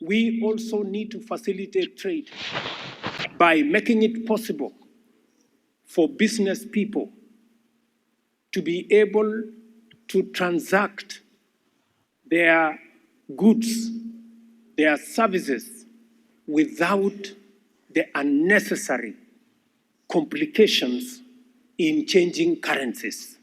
We also need to facilitate trade by making it possible for business people to be able to transact their goods, their services, without the unnecessary complications in changing currencies.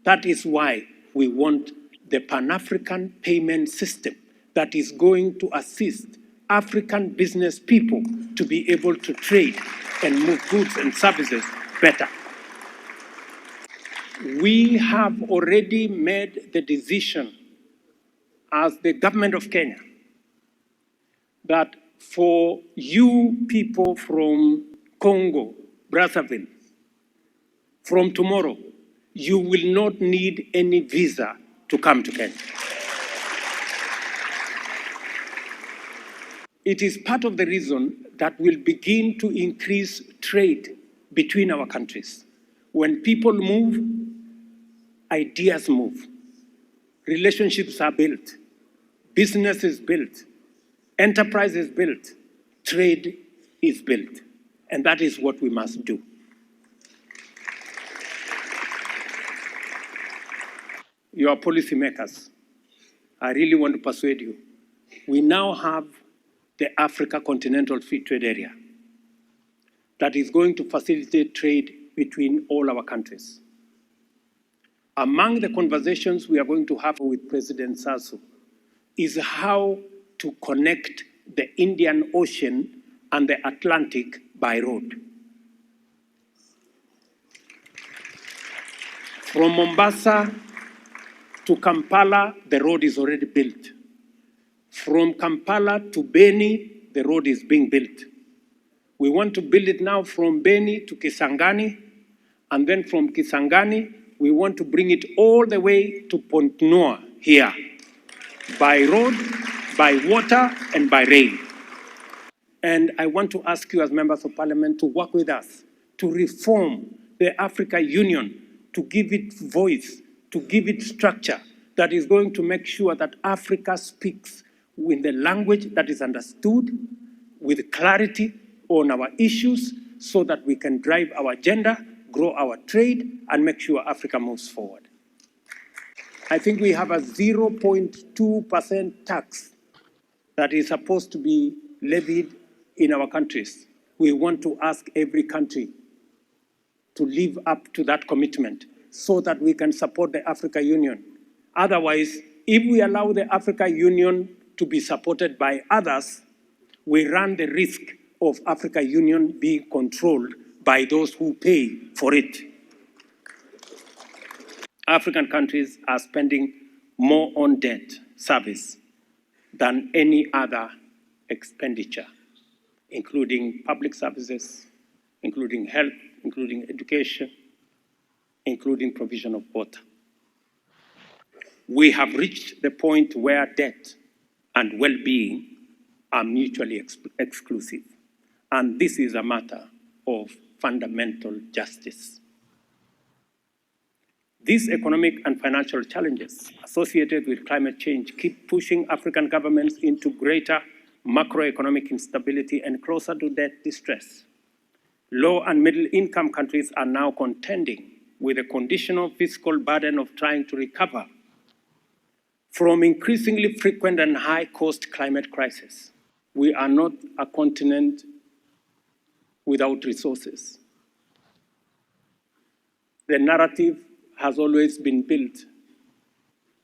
That is why we want the Pan-African payment system that is going to assist African business people to be able to trade and move goods and services better. We have already made the decision as the government of Kenya that for you people from CONGO, BRAZZAVILLE, from tomorrow, you will not need any visa to come to Kenya. It is part of the reason that we'll begin to increase trade between our countries. When people move, ideas move. Relationships are built. Business is built. Enterprise is built. Trade is built. And that is what we must do. You are policymakers. I really want to persuade you. We now have the Africa Continental Free Trade Area that is going to facilitate trade between all our countries. Among the conversations we are going to have with President Sassou is how to connect the Indian Ocean and the Atlantic by road. From Mombasa to Kampala, the road is already built. From Kampala to Beni, the road is being built. We want to build it now from Beni to Kisangani, and then from Kisangani, we want to bring it all the way to Pont Noir here, by road, by water, and by rail. And I want to ask you as members of parliament to work with us to reform the African Union, to give it voice, to give it structure that is going to make sure that Africa speaks in the language that is understood, with clarity on our issues, so that we can drive our agenda, grow our trade, and make sure Africa moves forward. I think we have a 0.2% tax that is supposed to be levied in our countries. We want to ask every country to live up to that commitment so that we can support the African Union. Otherwise, if we allow the African Union to be supported by others, we run the risk of African Union being controlled by those who pay for it. African countries are spending more on debt service than any other expenditure, including public services, including health, including education, including provision of water. We have reached the point where debt and well-being are mutually exclusive. And this is a matter of fundamental justice. These economic and financial challenges associated with climate change keep pushing African governments into greater macroeconomic instability and closer to debt distress. Low and middle income countries are now contending with a conditional fiscal burden of trying to recover from increasingly frequent and high-cost climate crisis. We are not a continent without resources. The narrative has always been built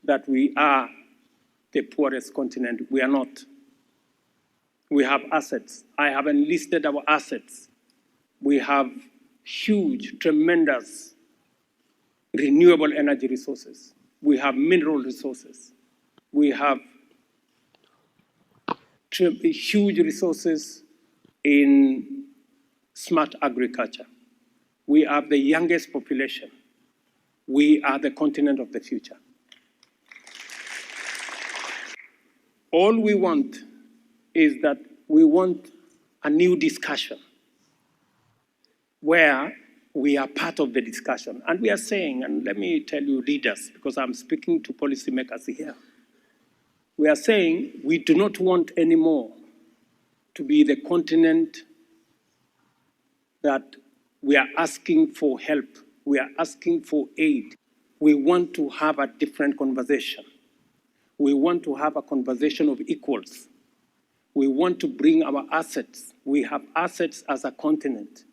that we are the poorest continent. We are not. We have assets. I have enlisted our assets. We have huge, tremendous renewable energy resources. We have mineral resources. We have huge resources in smart agriculture. We have the youngest population. We are the continent of the future. All we want is that we want a new discussion where we are part of the discussion. And we are saying, and let me tell you leaders, because I'm speaking to policymakers here, we are saying we do not want anymore to be the continent that we are asking for help, we are asking for aid. We want to have a different conversation. We want to have a conversation of equals. We want to bring our assets. We have assets as a continent,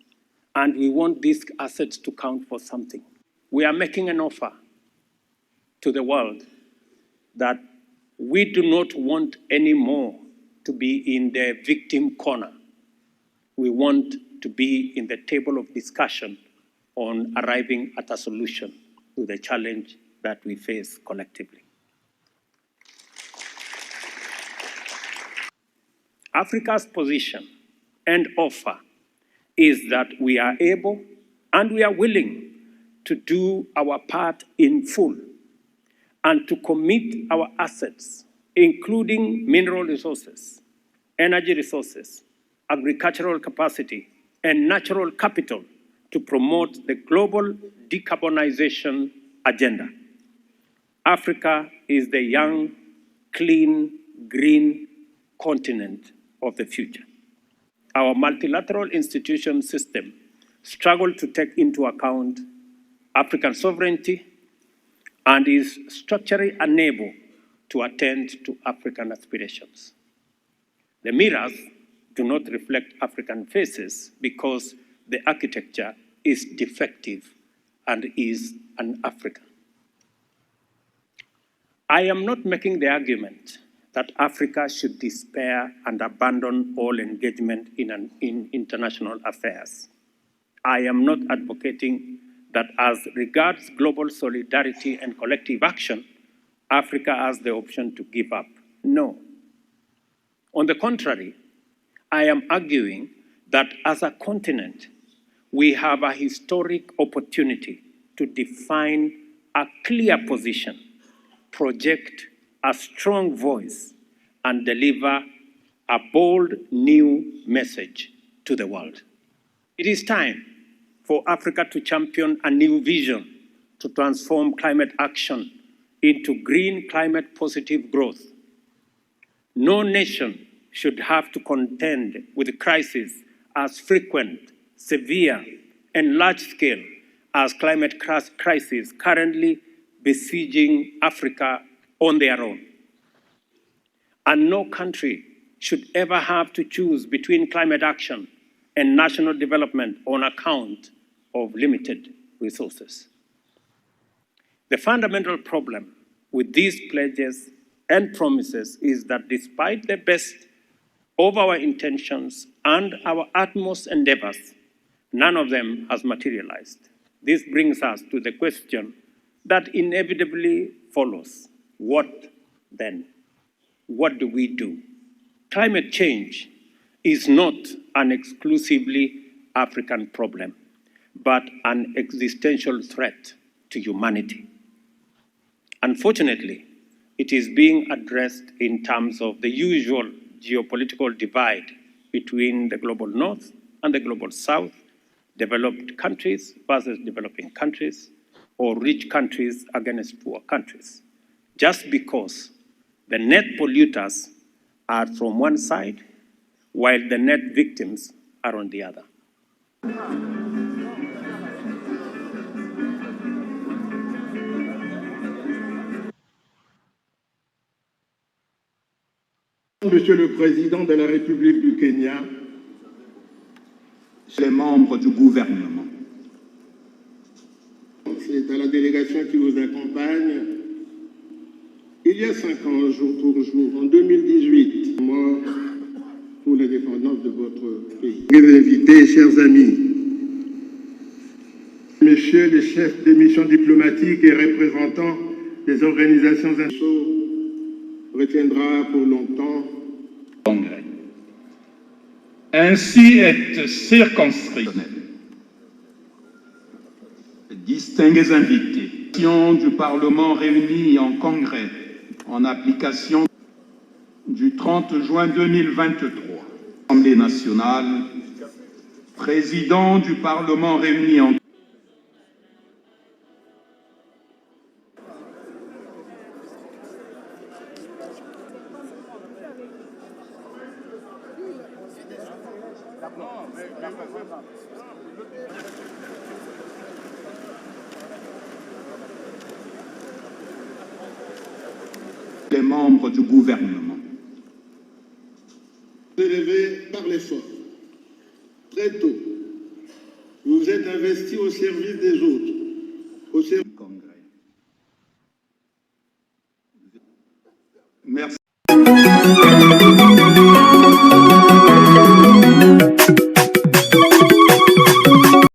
and we want these assets to count for something. We are making an offer to the world that we do not want anymore to be in the victim corner. We want to be in the table of discussion on arriving at a solution to the challenge that we face collectively. Africa's position and offer is that we are able and we are willing to do our part in full and to commit our assets, including mineral resources, energy resources, agricultural capacity, and natural capital to promote the global decarbonization agenda. Africa is the young, clean, green continent of the future. Our multilateral institution system struggled to take into account African sovereignty and is structurally unable to attend to African aspirations. The mirrors do not reflect African faces because the architecture is defective and is un-African. I am not making the argument that Africa should despair and abandon all engagement in international affairs. I am not advocating that as regards global solidarity and collective action, Africa has the option to give up. No. On the contrary, I am arguing that as a continent, we have a historic opportunity to define a clear position, project a strong voice, and deliver a bold new message to the world. It is time for Africa to champion a new vision to transform climate action into green climate positive growth. No nation should have to contend with crises as frequent, severe, and large-scale as climate crises currently besieging Africa on their own. And no country should ever have to choose between climate action and national development on account of limited resources. The fundamental problem with these pledges and promises is that despite the best of our intentions and our utmost endeavors, none of them has materialized. This brings us to the question that inevitably follows. What then? What do we do? Climate change is not an exclusively African problem, but an existential threat to humanity. Unfortunately, it is being addressed in terms of the usual geopolitical divide between the global north and the global south, developed countries versus developing countries, or rich countries against poor countries, just because the net polluters are from one side, while the net victims are on the other. Monsieur le Président de la République du Kenya, les membres du gouvernement. C'est à la délégation qui vous accompagne. Il y a 5 ans, jour pour jour, en 2018, mort pour l'indépendance de votre pays. Mes invités, chers amis, messieurs les chefs des missions diplomatiques et représentants des organisations internationales, retiendra pour longtemps. Congrès. Ainsi est circonscrit. Distingués invités, du Parlement réunis en Congrès en application du 30 juin 2023. Assemblée nationale, président du Parlement réuni en Les membres du gouvernement. Élevé par l'effort. Très tôt, vous vous êtes investi au service des autres, au service Du Congrès. Merci.